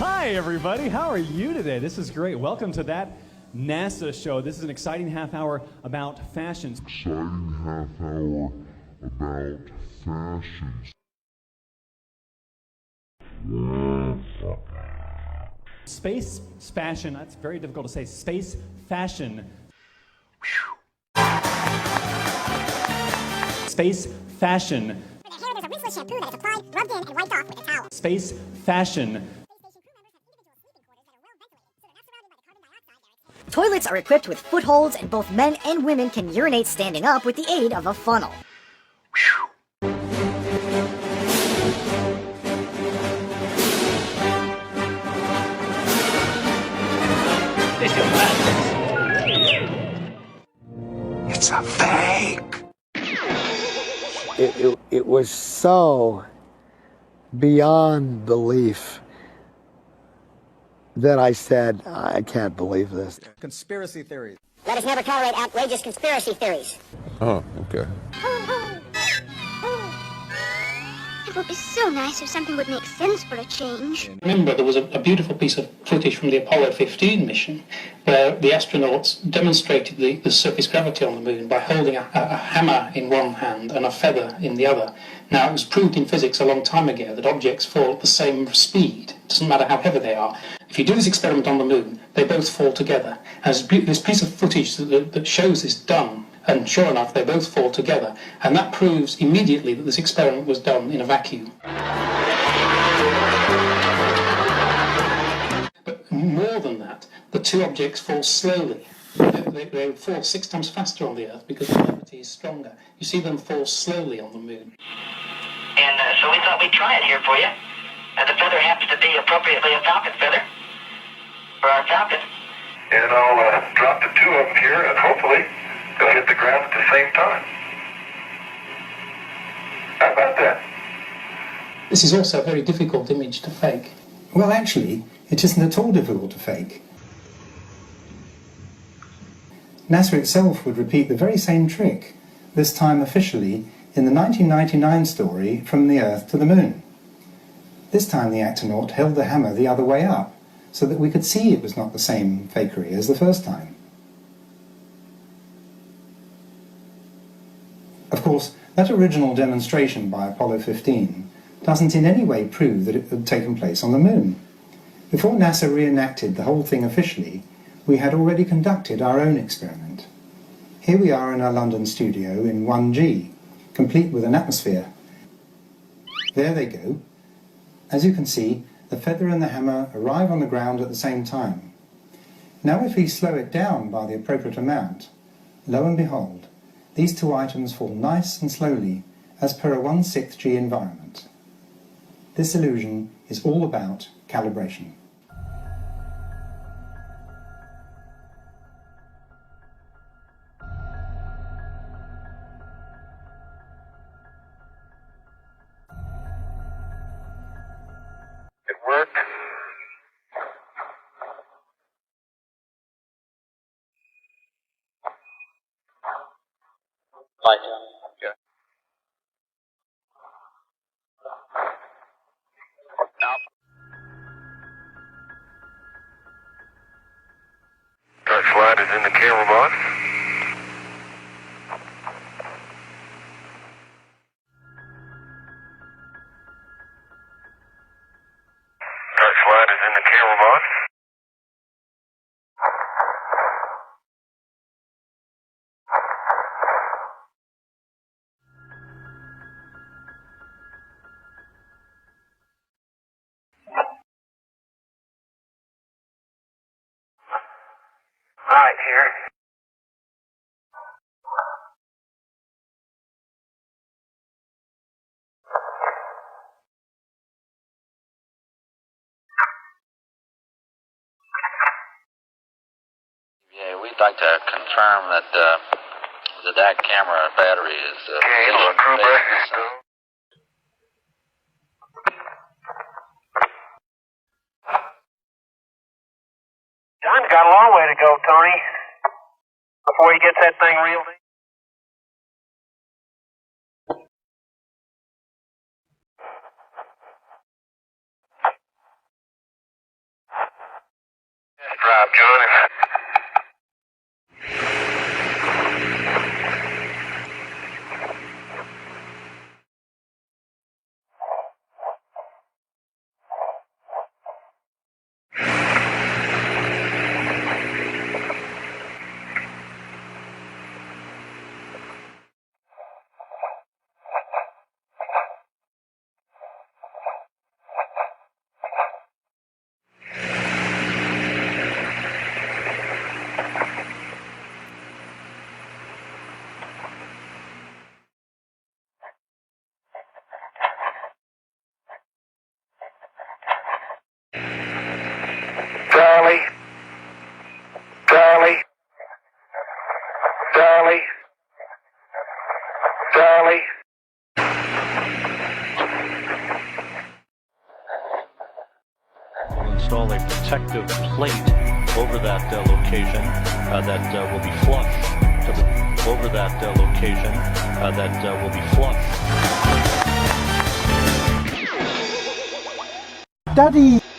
Hi, everybody. How are you today? This is great. Welcome to That NASA Show. This is an exciting half hour about fashion. Exciting half hour about fashion. Space fashion, that's very difficult to say. Space fashion. Space fashion. For the hair, there's a rinseless shampoo that is applied, rubbed in, and wiped off with a towel. Space fashion. Toilets are equipped with footholds, and both men and women can urinate standing up with the aid of a funnel. It's a fake. It was so beyond belief that I said, I can't believe this. Conspiracy theories. Let us never tolerate outrageous conspiracy theories. Oh, okay. It would be so nice if something would make sense for a change. Remember, there was a beautiful piece of footage from the Apollo 15 mission where the astronauts demonstrated the surface gravity on the moon by holding a hammer in one hand and a feather in the other. Now, it was proved in physics a long time ago that objects fall at the same speed. It doesn't matter how heavy they are. If you do this experiment on the moon, they both fall together. And there's this piece of footage that shows this done. And sure enough, they both fall together. And that proves immediately that this experiment was done in a vacuum. But more than that, the two objects fall slowly. They fall 6 times faster on the Earth because gravity is stronger. You see them fall slowly on the moon. And so we thought we'd try it here for you. The feather happens to be appropriately a falcon feather for our falcon. And I'll drop the two of them here, and hopefully they'll hit the ground at the same time. How about that? This is also a very difficult image to fake. Well, actually, it isn't at all difficult to fake. NASA itself would repeat the very same trick, this time officially in the 1999 story From the Earth to the Moon. This time the actonaut held the hammer the other way up, so that we could see it was not the same fakery as the first time. Of course, that original demonstration by Apollo 15 doesn't in any way prove that it had taken place on the moon. Before NASA reenacted the whole thing officially, we had already conducted our own experiment. Here we are in our London studio in 1G, complete with an atmosphere. There they go. As you can see, the feather and the hammer arrive on the ground at the same time. Now if we slow it down by the appropriate amount, lo and behold, these two items fall nice and slowly as per a 1/6 G environment. This illusion is all about calibration. It worked. Yeah. Touch light is in the camera box. Touch light is in the camera box. Right here. Yeah, we'd like to confirm that that camera battery is... Okay, little crew breakfast. John's got a long way to go, Tony, before he gets that thing reeled in. drive, John. Charlie. Charlie. Charlie. Charlie. We'll install a protective plate over that location that will be flush to the, over that location that will be flush. Daddy!